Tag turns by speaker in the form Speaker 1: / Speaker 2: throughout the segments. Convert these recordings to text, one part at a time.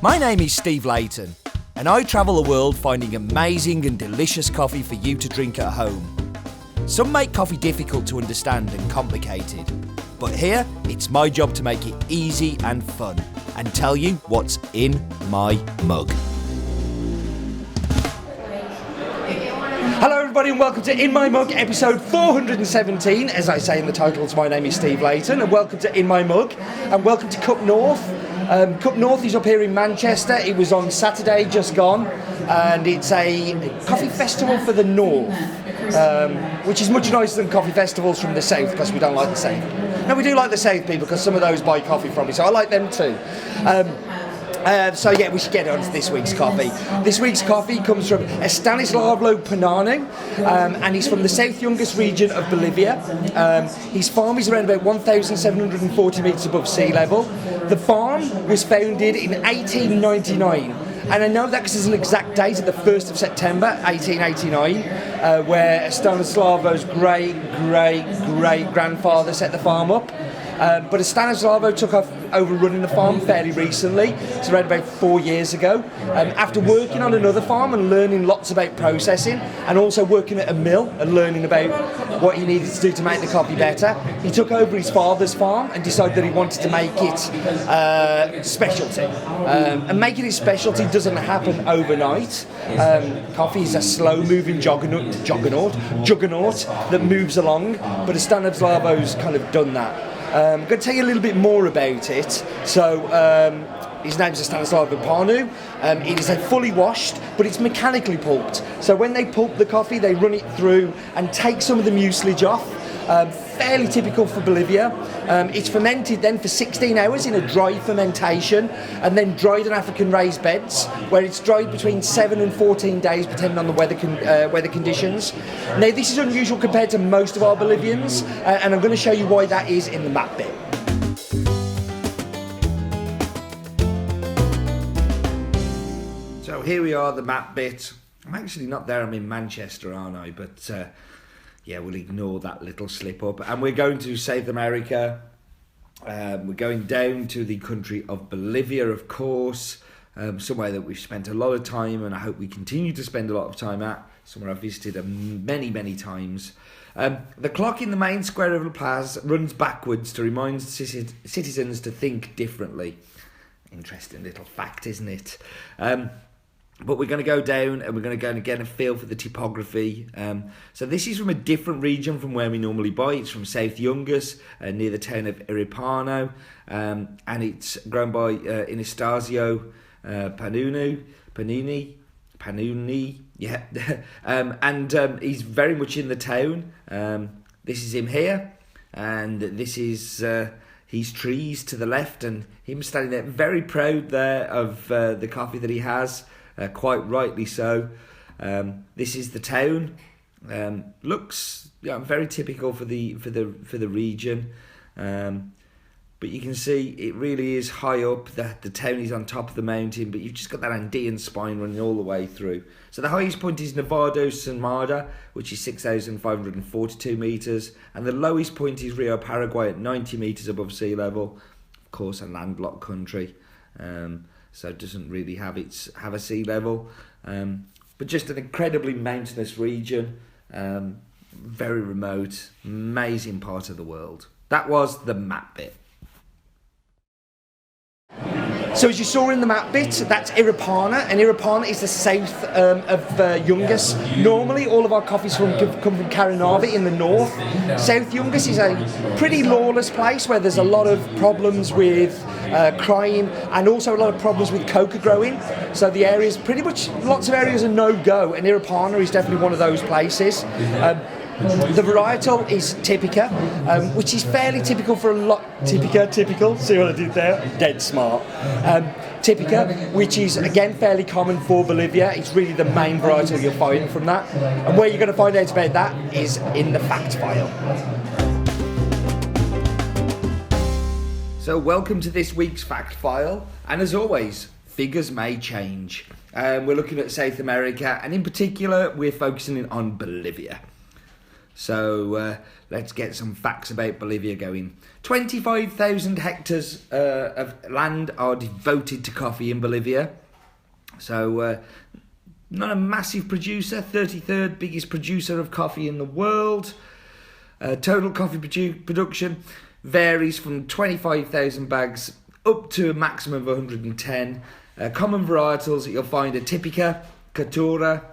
Speaker 1: My name is Steve Layton, and I travel the world finding amazing and delicious coffee for you to drink at home. Some make coffee difficult to understand and complicated, but here it's my job to make it easy and fun and tell you what's in my mug. Hello everybody and welcome to In My Mug episode 417. As I say in the titles, my name is Steve Layton and welcome to In My Mug and welcome to Cup North. Cup North is up here in Manchester. It was on Saturday just gone and it's a coffee festival for the North, which is much nicer than coffee festivals from the South because we don't like the South. No, we do like the South people because some of those buy coffee from me, so I like them too. So we should get on to this week's coffee. This week's coffee comes from Estanislao Panuni, and he's from the South Youngest region of Bolivia. His farm is around about 1,740 metres above sea level. The farm was founded in 1899, and I know that because there's an exact date of the 1st of September 1889, where Estanislao's great-great-great-grandfather set the farm up. But Estanislao took over running the farm fairly recently, it's around about 4 years ago. After working on another farm and learning lots about processing, and also working at a mill and learning about what he needed to do to make the coffee better, he took over his father's farm and decided that he wanted to make it specialty. And making it specialty doesn't happen overnight. Coffee is a slow-moving juggernaut that moves along, but Estanislao's kind of done that. I'm going to tell you a little bit more about it. So, his name is Estanislao Panuni. It is a fully washed, but it's mechanically pulped. So when they pulp the coffee, they run it through and take some of the mucilage off. Fairly typical for Bolivia. It's fermented then for 16 hours in a dry fermentation and then dried on African raised beds where it's dried between 7 and 14 days depending on the weather conditions. Now this is unusual compared to most of our Bolivians and I'm going to show you why that is in the map bit. So here we are, the map bit. I'm actually not there, I'm in Manchester, aren't I? But we'll ignore that little slip up. And we're going to South America. We're going down to the country of Bolivia, of course. Somewhere that we've spent a lot of time and I hope we continue to spend a lot of time at. Somewhere I've visited many, many times. The clock in the main square of La Paz runs backwards to remind citizens to think differently. Interesting little fact, isn't it? But we're going to go down and we're going to go and get a feel for the topography. So this is from a different region from where we normally buy. It's from South Youngest, near the town of Iripano. And it's grown by Estanislao Panuni. Yeah. And he's very much in the town. This is him here. And this is his trees to the left. And him standing there very proud there of the coffee that he has. Quite rightly so. This is the town. Looks very typical for the region. But you can see it really is high up. The town is on top of the mountain, but you've just got that Andean spine running all the way through. So the highest point is Nevado Sanmada, which is 6,542 metres, and the lowest point is Rio Paraguay at 90 metres above sea level. Of course, a landlocked country. So it doesn't really have a sea level, but just an incredibly mountainous region, very remote, amazing part of the world. That was the map bit. So as you saw in the map bit, that's Iripana, and Iripana is the south of Youngest. Normally all of our coffees come from Caranavi in the north. South Youngest is a pretty lawless place where there's a lot of problems with crime and also a lot of problems with coca growing. So the areas, pretty much lots of areas are no-go, and Iripana is definitely one of those places. The varietal is Typica, which is fairly typical for a lot. Typical, see what I did there? Dead smart. Typica, which is again fairly common for Bolivia. It's really the main varietal you'll find from that. And where you're going to find out about that is in the fact file. So welcome to this week's fact file. And as always, figures may change. We're looking at South America, and in particular, we're focusing on Bolivia. So let's get some facts about Bolivia going. 25,000 hectares of land are devoted to coffee in Bolivia. So not a massive producer, 33rd biggest producer of coffee in the world. Total coffee production varies from 25,000 bags up to a maximum of 110. Common varietals that you'll find are Typica, Catura,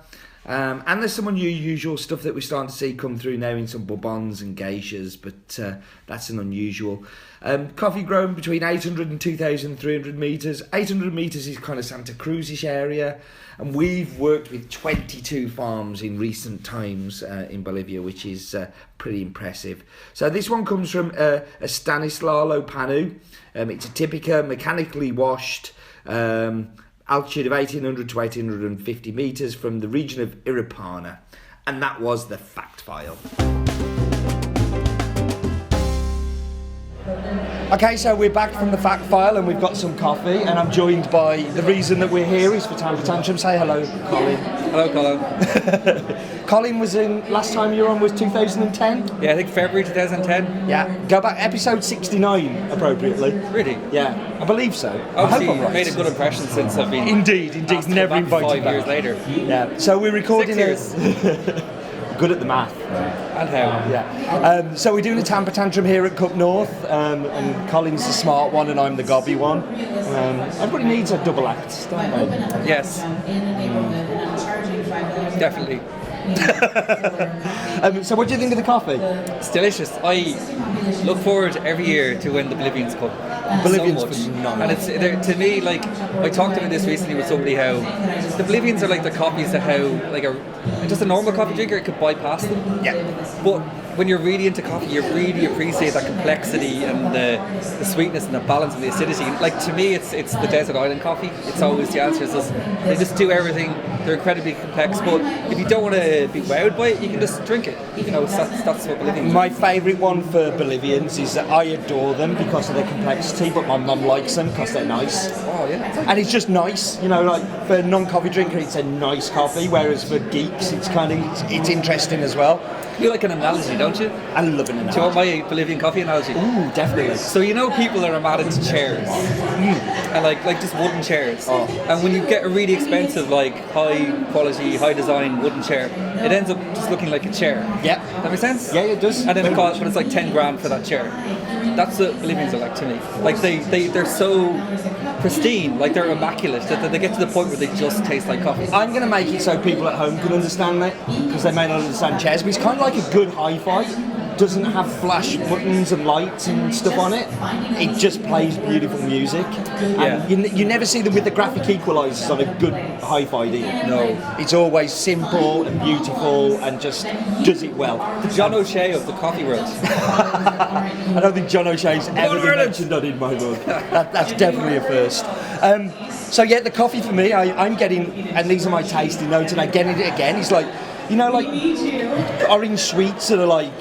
Speaker 1: and there's some unusual stuff that we're starting to see come through now in some bourbons and geishas, but that's an unusual. Coffee grown between 800 and 2,300 metres. 800 metres is kind of Santa Cruz-ish area, and we've worked with 22 farms in recent times in Bolivia, which is pretty impressive. So this one comes from Estanislao Panuni. It's a Typica, mechanically washed, altitude of 1,800 to 1,850 metres from the region of Iripana. And that was the fact file. Okay, so we're back from the fact file and we've got some coffee, and I'm joined by, the reason that we're here is for Tamper Tantrum. Say hello, Colin.
Speaker 2: Hello, Colin.
Speaker 1: Colin was in, last time you were on was 2010?
Speaker 2: Yeah, I think February 2010.
Speaker 1: Yeah, go back, episode 69, appropriately.
Speaker 2: Really?
Speaker 1: Yeah, I believe so.
Speaker 2: Obviously,
Speaker 1: I hope I'm right.
Speaker 2: made a good impression since I've been...
Speaker 1: Indeed, never invited
Speaker 2: 5
Speaker 1: back.
Speaker 2: years later.
Speaker 1: Yeah, so we're recording
Speaker 2: 6
Speaker 1: it. Good at the math.
Speaker 2: And how?
Speaker 1: Yeah. So we're doing a Tamper Tantrum here at Cup North, and Colin's the smart one and I'm the gobby one. Everybody needs a double act, don't they?
Speaker 2: Yes. Definitely.
Speaker 1: So what do you think of the coffee?
Speaker 2: It's delicious. I look forward every year to when the Bolivians come.
Speaker 1: Bolivians
Speaker 2: so much.
Speaker 1: phenomenal.
Speaker 2: And it's to me, like, I talked about this recently with somebody, how the Bolivians are like the coffees to how like just a normal coffee drinker, it could bypass them.
Speaker 1: Yeah.
Speaker 2: But when you're really into coffee, you really appreciate that complexity and the sweetness and the balance and the acidity. Like, to me, it's the desert island coffee. It's always the answer. They just do everything. They're incredibly complex. But if you don't want to be wowed by it, you can just drink it. You know, that's what Bolivians.
Speaker 1: My favourite one for Bolivians is that I adore them because of their complexity, but my mum likes them because they're nice.
Speaker 2: Oh yeah.
Speaker 1: And it's just nice, you know, like for a non-coffee drinker, it's a nice coffee, whereas for geeks, it's kind of it's interesting as well.
Speaker 2: You like an analogy, don't you?
Speaker 1: I love an analogy.
Speaker 2: Do you want my Bolivian coffee analogy?
Speaker 1: Ooh, definitely.
Speaker 2: So you know people that are mad into chairs, and like just wooden chairs.
Speaker 1: Oh.
Speaker 2: And when you get a really expensive, like high quality, high design wooden chair, it ends up just looking like a chair.
Speaker 1: Yeah.
Speaker 2: That makes sense?
Speaker 1: Yeah, it does.
Speaker 2: And then but it's like 10 grand for that chair. That's what Bolivians are like to me. Like they're so pristine, like they're immaculate, that they get to the point where they just taste like coffee.
Speaker 1: I'm going to make it so people at home can understand that, because they may not understand chairs, but it's kind of like a good hi-fi. Doesn't have flash buttons and lights and stuff on it. It just plays beautiful music.
Speaker 2: Yeah.
Speaker 1: And you never see them with the graphic equalisers on a good hi-fi, do you?
Speaker 2: No.
Speaker 1: It's always simple and beautiful and just does it well.
Speaker 2: The John O'Shea of the coffee world.
Speaker 1: I don't think John O'Shea's ever been mentioned on in my book. That's definitely a first. So yeah, the coffee for me, I'm getting, and these are my tasting notes, and I'm getting it again. It's like, you know, like orange sweets that are like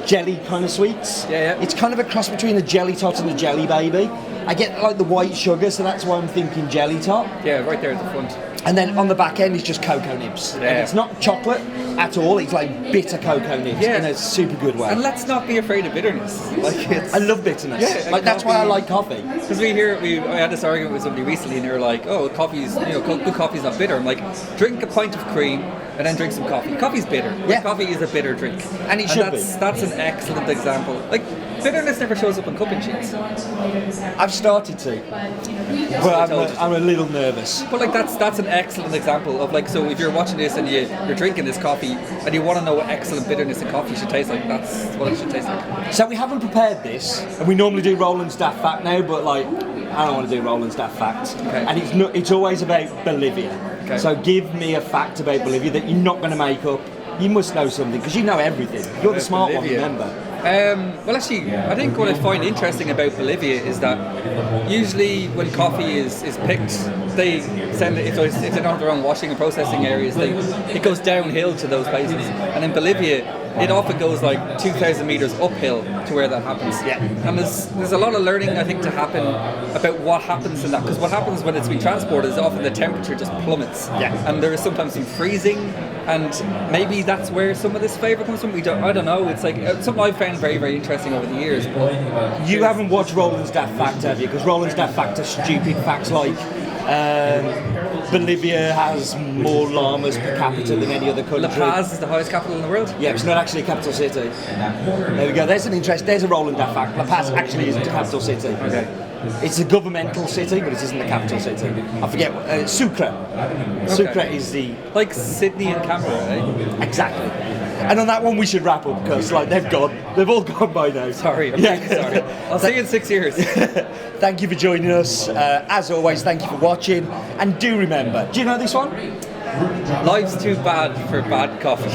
Speaker 1: jelly kind of sweets.
Speaker 2: Yeah.
Speaker 1: It's kind of a cross between a jelly tot and a jelly baby. I get like the white sugar, so that's why I'm thinking jelly tot.
Speaker 2: Yeah, right there at the front.
Speaker 1: And then on the back end is just cocoa nibs.
Speaker 2: Yeah.
Speaker 1: And it's not chocolate at all, it's like bitter cocoa nibs in a super good way.
Speaker 2: And let's not be afraid of bitterness. Like I
Speaker 1: love bitterness.
Speaker 2: Yeah,
Speaker 1: like that's why I like coffee.
Speaker 2: Because I had this argument with somebody recently, and they were like, "Oh, coffee's, good coffee's not bitter." I'm like, drink a pint of cream and then drink some coffee. Coffe's bitter.
Speaker 1: Yeah.
Speaker 2: Like, coffee is a bitter drink,
Speaker 1: And it should be.
Speaker 2: That's an excellent example. Like, bitterness never shows up in cupping sheets.
Speaker 1: I've started to, but I'm a little nervous.
Speaker 2: But like that's an excellent example of, like, so if you're watching this and you're drinking this coffee and you want to know what excellent bitterness in coffee should taste like, that's what it should taste like.
Speaker 1: So we haven't prepared this, and we normally do Roland's Daft Fact now, but like I don't want to do Roland's Daft Fact.
Speaker 2: Okay.
Speaker 1: And it's always about Bolivia.
Speaker 2: Okay.
Speaker 1: So give me a fact about Bolivia that you're not going to make up. You must know something because you know everything. You're the smart
Speaker 2: Bolivia.
Speaker 1: one, remember?
Speaker 2: Well, actually, I think what I find interesting about Bolivia is that usually when coffee is picked, they send it. If they don't have their own washing and processing areas, it goes downhill to those places. And in Bolivia, it often goes like 2,000 meters uphill to where that happens.
Speaker 1: Yeah.
Speaker 2: And there's a lot of learning, I think, to happen about what happens in that, because what happens when it's being transported is often the temperature just plummets.
Speaker 1: Yeah.
Speaker 2: And there is sometimes some freezing, and maybe that's where some of this flavour comes from. I don't know. It's like something I've found very, very interesting over the years. But
Speaker 1: You haven't watched Roland's Daft Fact, have you? Because Roland's Daft Fact are stupid facts like Bolivia has more llamas per capita than any other country.
Speaker 2: La Paz is the highest capital in the world.
Speaker 1: Yeah, it's not actually a capital city. There we go. There's a Roland Daft Fact. La Paz actually isn't a capital city.
Speaker 2: Okay.
Speaker 1: It's a governmental city, but it isn't the capital city. I forget. Sucre. Sucre is the...
Speaker 2: Like Sydney and Canberra, eh?
Speaker 1: Exactly. And on that one we should wrap up because like they've all gone by now.
Speaker 2: Sorry, I'm really sorry. I'll see you in 6 years.
Speaker 1: Thank you for joining us. As always, thank you for watching. And do remember, do you know this one?
Speaker 2: Life's too bad for bad coffee.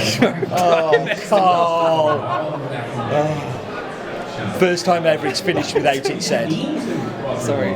Speaker 1: First time ever it's finished without it said.
Speaker 2: Sorry.